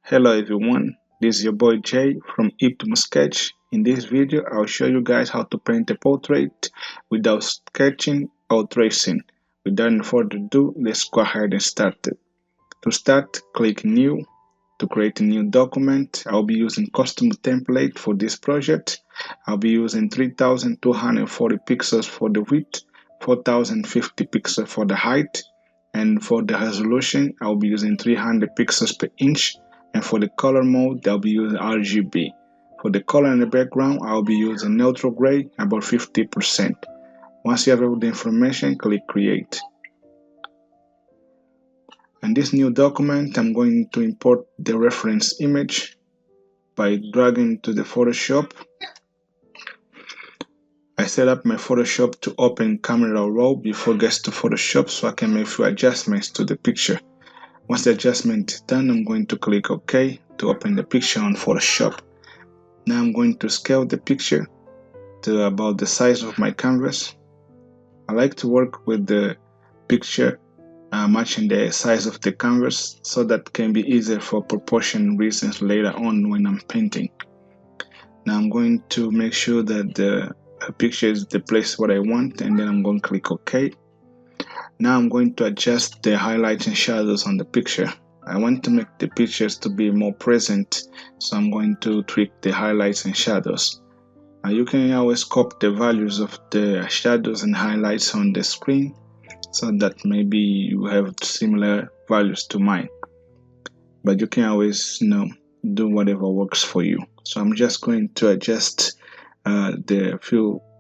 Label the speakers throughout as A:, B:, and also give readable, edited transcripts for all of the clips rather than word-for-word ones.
A: Hello everyone, this is your boy Jay from ePitomesketch. In this video, I'll show you guys how to paint a portrait without sketching or tracing. Without any further ado, let's go ahead and start it. To start, click New. To create a new document, I'll be using custom template for this project. I'll be using 3240 pixels for the width, 4050 pixels for the height, and for the resolution, I'll be using 300 pixels per inch. And for the color mode, I'll be using RGB. For the color in the background, I'll be using neutral gray, about 50%. Once you have all the information, click Create. In this new document, I'm going to import the reference image by dragging to the Photoshop. I set up my Photoshop to open Camera Raw before it gets to Photoshop so I can make a few adjustments to the picture. Once the adjustment is done, I'm going to click OK to open the picture on Photoshop. Now I'm going to scale the picture to about the size of my canvas. I like to work with the picture matching the size of the canvas so that can be easier for proportion reasons later on when I'm painting. Now I'm going to make sure that the picture is the place what I want, and then I'm going to click OK. Now I'm going to adjust the highlights and shadows on the picture. I want to make the pictures to be more present, so I'm going to tweak the highlights and shadows. Now you can always copy the values of the shadows and highlights on the screen so that maybe you have similar values to mine. But you can always, do whatever works for you. So I'm just going to adjust the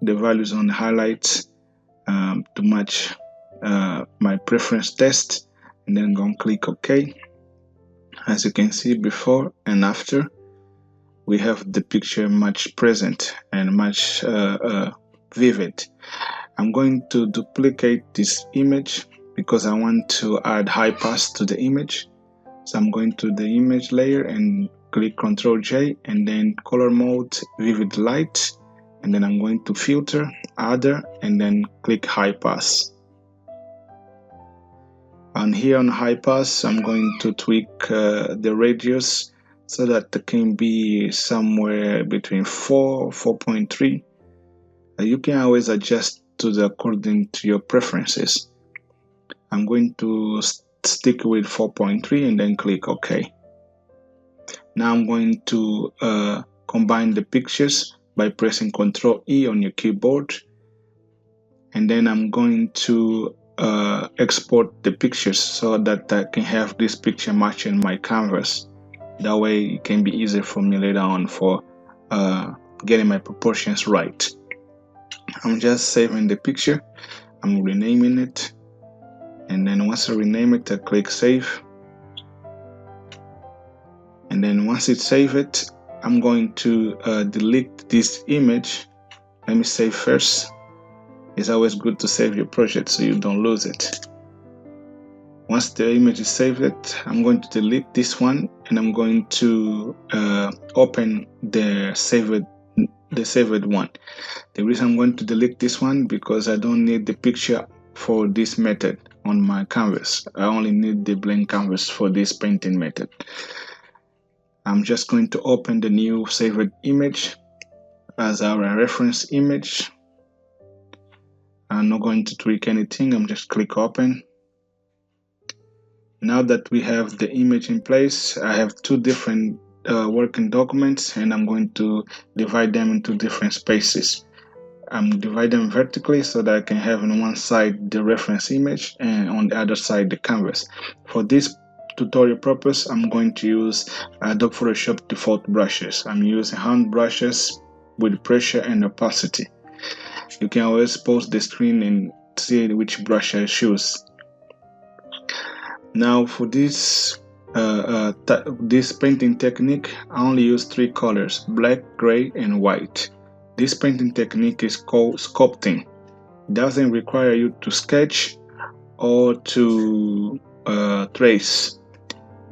A: values on the highlights to match my preference test, and then I'm going to click OK. As you can see, before and after, we have the picture much present and much vivid. I'm going to duplicate this image because I want to add high pass to the image. So I'm going to the image layer and click Ctrl J, and then color mode, vivid light, and then I'm going to filter, other, and then click high pass. And here on high pass, I'm going to tweak the radius so that it can be somewhere between 4.3. You can always adjust according to your preferences. I'm going to stick with 4.3 and then click OK. Now I'm going to combine the pictures by pressing Ctrl E on your keyboard, and then I'm going to export the pictures so that I can have this picture matching my canvas. That way it can be easier for me later on for getting my proportions right. I'm just saving the picture. I'm renaming it, and then once I rename it, I click Save. And then once it's saved, I'm going to delete this image. Let me save first. It's always good to save your project so you don't lose it. Once the image is saved, I'm going to delete this one, and I'm going to open the saved one. The reason I'm going to delete this one because I don't need the picture for this method on my canvas. I only need the blank canvas for this painting method. I'm just going to open the new saved image as our reference image. I'm not going to tweak anything. I'm just click open. Now that we have the image in place, I have two different working documents, and I'm going to divide them into different spaces. I'm dividing them vertically so that I can have on one side the reference image and on the other side the canvas. For this tutorial purpose, I'm going to use Adobe Photoshop default brushes. I'm using hand brushes with pressure and opacity. You can always pause the screen and see which brush I choose. Now for this painting technique, I only use three colors: black, gray, and white. This painting technique is called sculpting. It doesn't require you to sketch or to trace.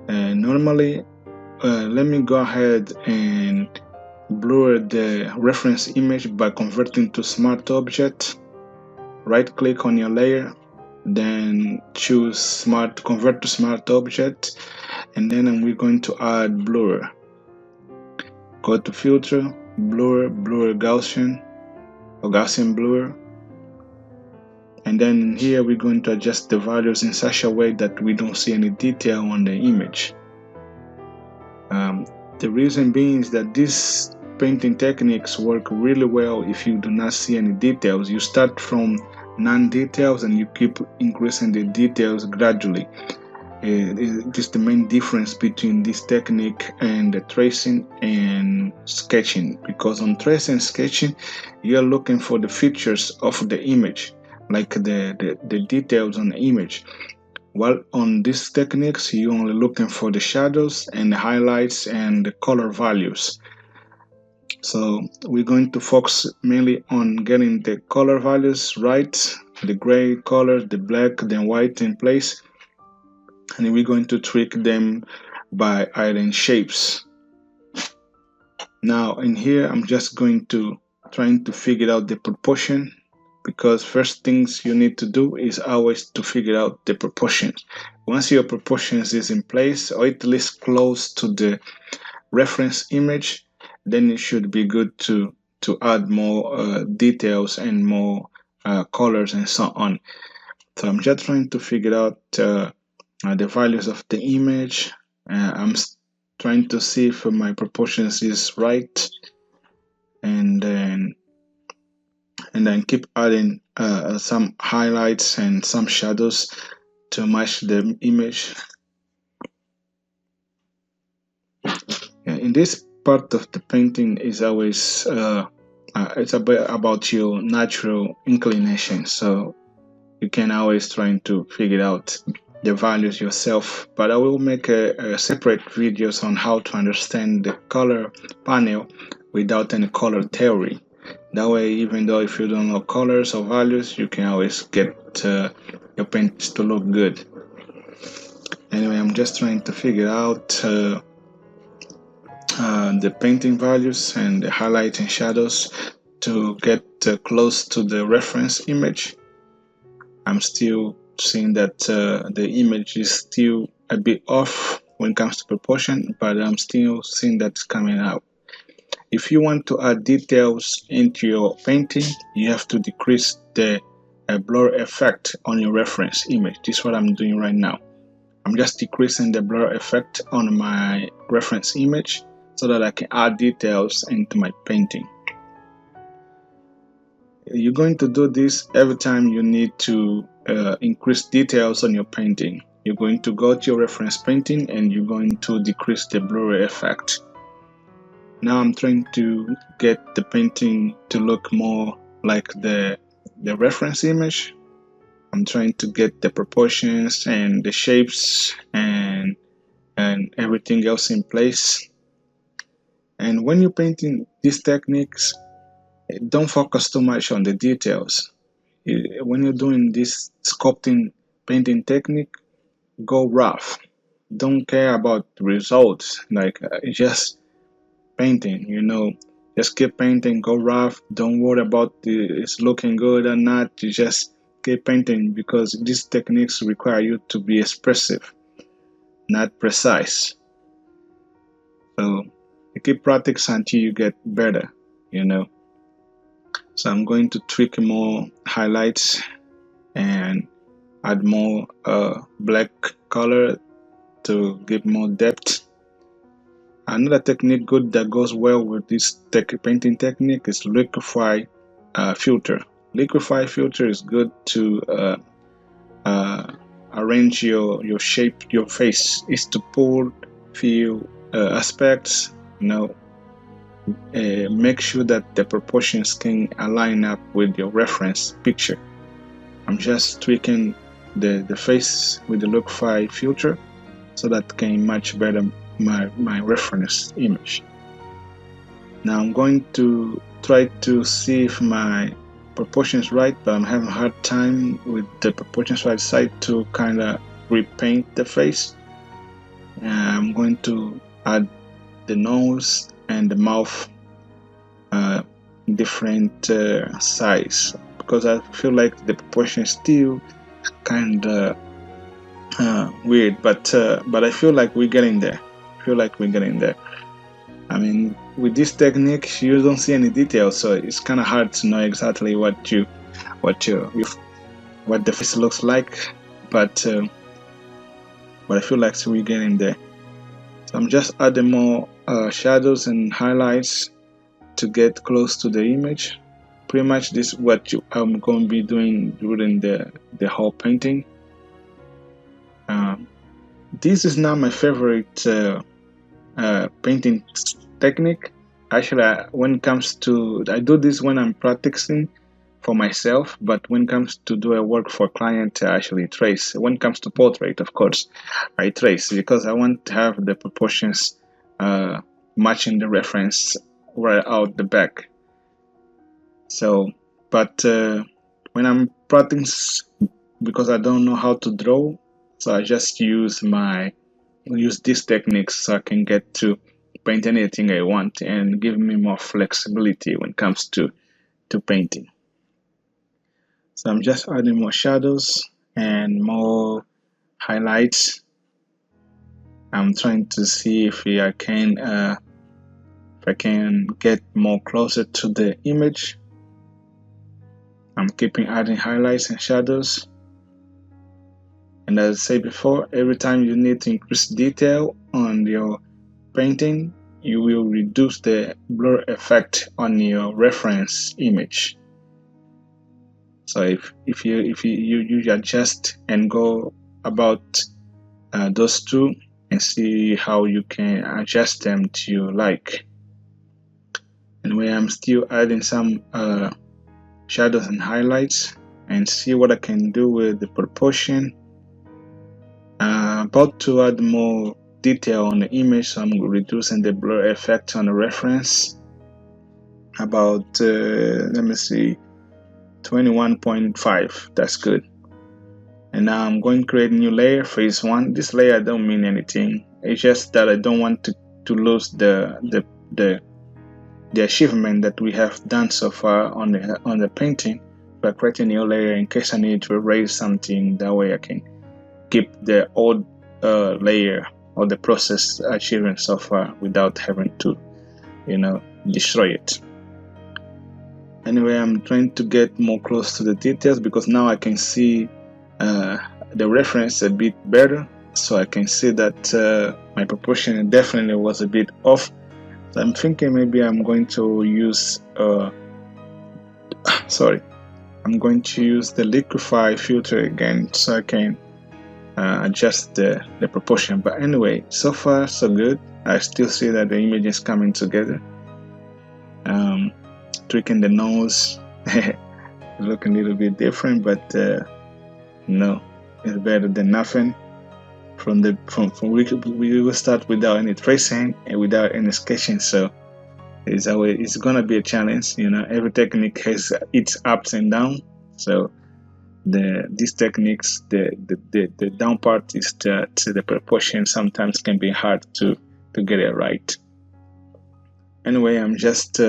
A: Normally, let me go ahead and blur the reference image by converting to Smart Object. Right click on your layer, then choose Convert to Smart Object, and then we're going to add blur. Go to filter, blur, Gaussian or Gaussian blur, and then here we're going to adjust the values in such a way that we don't see any detail on the image. The reason being is that these painting techniques work really well if you do not see any details. You start from non-details and you keep increasing the details gradually. It is the main difference between this technique and the tracing and sketching, because on tracing and sketching you're looking for the features of the image, like the details on the image, while on these techniques you're only looking for the shadows and the highlights and the color values. So we're going to focus mainly on getting the color values right, the gray color, the black, then white in place, and we're going to tweak them by adding shapes. Now in here I'm just going to trying to figure out the proportion, because first things you need to do is always to figure out the proportions. Once your proportions is in place, or at least close to the reference image, then it should be good to add more details and more colors and so on. So I'm just trying to figure out the values of the image. I'm trying to see if my proportions is right, and then keep adding some highlights and some shadows to match the image. In this part of the painting is always it's a bit about your natural inclination, so you can always try to figure out the values yourself. But I will make a separate videos on how to understand the color panel without any color theory. That way, even though if you don't know colors or values, you can always get your paints to look good. Anyway, I'm just trying to figure out the painting values and the highlight and shadows to get close to the reference image. I'm still seeing that the image is still a bit off when it comes to proportion, but I'm still seeing that it's coming out. If you want to add details into your painting, you have to decrease the blur effect on your reference image. This is what I'm doing right now. I'm just decreasing the blur effect on my reference image so that I can add details into my painting. You're going to do this every time you need to increase details on your painting. You're going to go to your reference painting and you're going to decrease the blur effect. Now I'm trying to get the painting to look more like the reference image. I'm trying to get the proportions and the shapes and everything else in place. And when you're painting these techniques, don't focus too much on the details. When you're doing this sculpting painting technique, go rough. Don't care about the results, like just painting, just keep painting, go rough. Don't worry about it's looking good or not. You just keep painting, because these techniques require you to be expressive, not precise. So you keep practicing until you get better, So I'm going to tweak more highlights and add more black color to give more depth. Another technique that goes well with this painting technique is Liquify Filter. Liquify Filter is good to arrange your shape, your face. Is to pull few aspects, make sure that the proportions can align up with your reference picture. I'm just tweaking the face with the Liquify Filter so that can match better my reference image. Now I'm going to try to see if my proportion is right, but I'm having a hard time with the proportions right side to kind of repaint the face. I'm going to add the nose and the mouth different size, because I feel like the proportion is still kind of weird, but I feel like we're getting there. I mean, with this technique, you don't see any details, so it's kind of hard to know exactly what the face looks like. But I feel like we're getting there. So I'm just adding more shadows and highlights to get close to the image. Pretty much this is what I'm going to be doing during the whole painting. This is not my favorite painting technique. Actually, when it comes to, I do this when I'm practicing for myself, but when it comes to do a work for client, I actually trace. When it comes to portrait, of course, I trace because I want to have the proportions matching the reference right out the back. So, but when I'm practicing, because I don't know how to draw, so I just use these techniques so I can get to paint anything I want and give me more flexibility when it comes to painting. So I'm just adding more shadows and more highlights. I'm trying to see if I can get more closer to the image. I'm keeping adding highlights and shadows. And as I said before, every time you need to increase detail on your painting, you will reduce the blur effect on your reference image. So if you adjust and go about those two and see how you can adjust them to your like. Anyway, I'm still adding some shadows and highlights and see what I can do with the proportion. About to add more detail on the image, so I'm reducing the blur effect on the reference. About let me see, 21.5. That's good. And now I'm going to create a new layer, phase 1. This layer don't mean anything. It's just that I don't want to lose the achievement that we have done so far on the painting by creating a new layer in case I need to erase something. That way I can keep the old layer or the process achievement so far without having to, destroy it. Anyway, I'm trying to get more close to the details because now I can see the reference a bit better, so I can see that my proportion definitely was a bit off. So I'm thinking maybe I'm going to use I'm going to use the Liquify filter again so I can adjust the proportion. But anyway, so far so good. I still see that the image is coming together. Tweaking the nose looking a little bit different, but no, it's better than nothing. From we will start without any tracing and without any sketching, so it's gonna be a challenge. Every technique has its ups and downs. So these techniques, the down part is that the proportion sometimes can be hard to get it right. Anyway, I'm just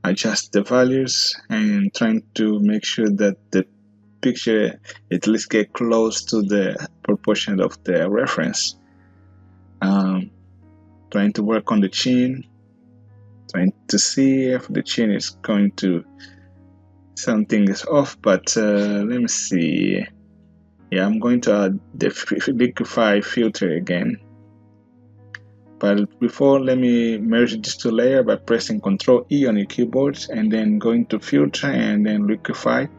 A: adjust the values and trying to make sure that the picture at least get close to the proportion of the reference. Trying to work on the chin, trying to see if the chin is going to, something is off, but let me see. Yeah, I'm going to add the Liquify filter again. But before, let me merge these two layers by pressing Ctrl E on your keyboard and then going to filter and then Liquify.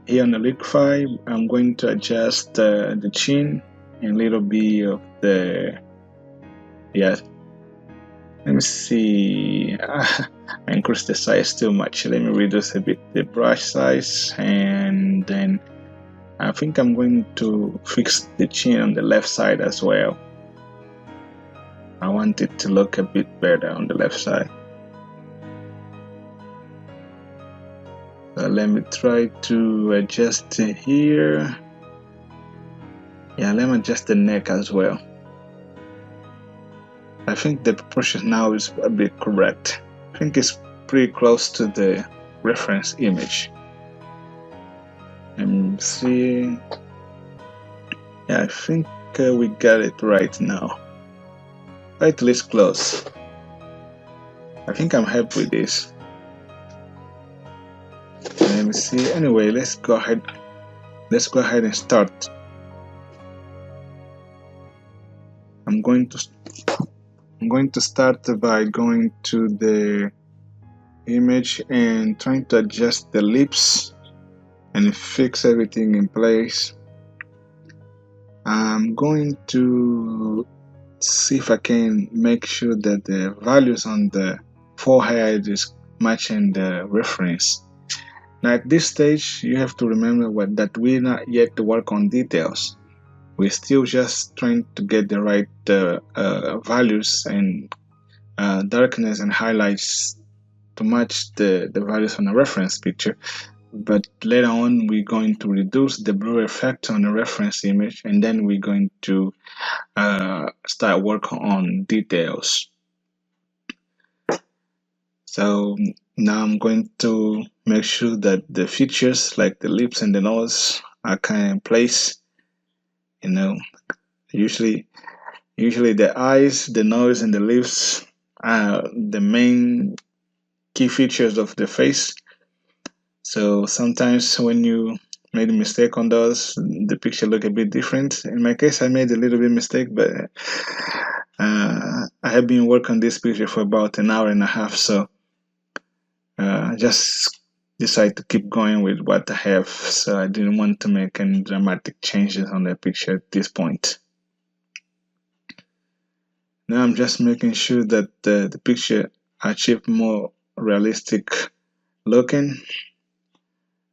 A: Here on the Liquify, I'm going to adjust the chin and a little bit of the, let me see, I increased the size too much. Let me reduce a bit the brush size, and then I think I'm going to fix the chin on the left side as well. I want it to look a bit better on the left side. So let me try to adjust it here. Yeah, let me adjust the neck as well. I think the proportion now is a bit correct. I think it's pretty close to the reference image. Let me see. Yeah, I think we got it right now. At least close. I think I'm happy with this. Let me see. Anyway, let's go ahead and start. I'm going to start by going to the image and trying to adjust the lips and fix everything in place. I'm going to see if I can make sure that the values on the forehead is matching the reference. Now at this stage, you have to remember that we're not yet work on details. We're still just trying to get the right values and darkness and highlights to match the values on the reference picture. But later on, we're going to reduce the blur effect on the reference image, and then we're going to start work on details. So now I'm going to make sure that the features like the lips and the nose are kind of in place. You know, usually the eyes, the nose, and the lips are the main key features of the face. So sometimes when you made a mistake on those, the picture look a bit different. In my case, I made a little bit mistake, but I have been working on this picture for about an hour and a half, so I just decided to keep going with what I have. So I didn't want to make any dramatic changes on the picture at this point. Now I'm just making sure that the picture achieve more realistic looking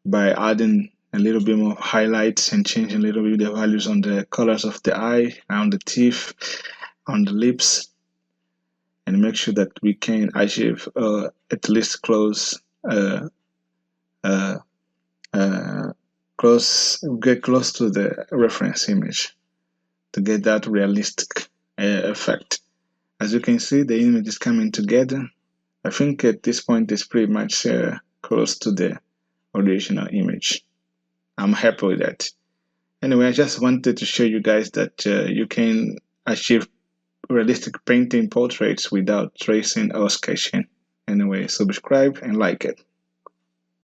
A: by adding a little bit more highlights and changing a little bit the values on the colors of the eye, on the teeth, on the lips, and make sure that we can achieve at least get close to the reference image to get that realistic effect. As you can see, the image is coming together. I think at this point it's pretty much close to the original image. I'm happy with that. Anyway, I just wanted to show you guys that you can achieve realistic painting portraits without tracing or sketching. Anyway, subscribe and like it.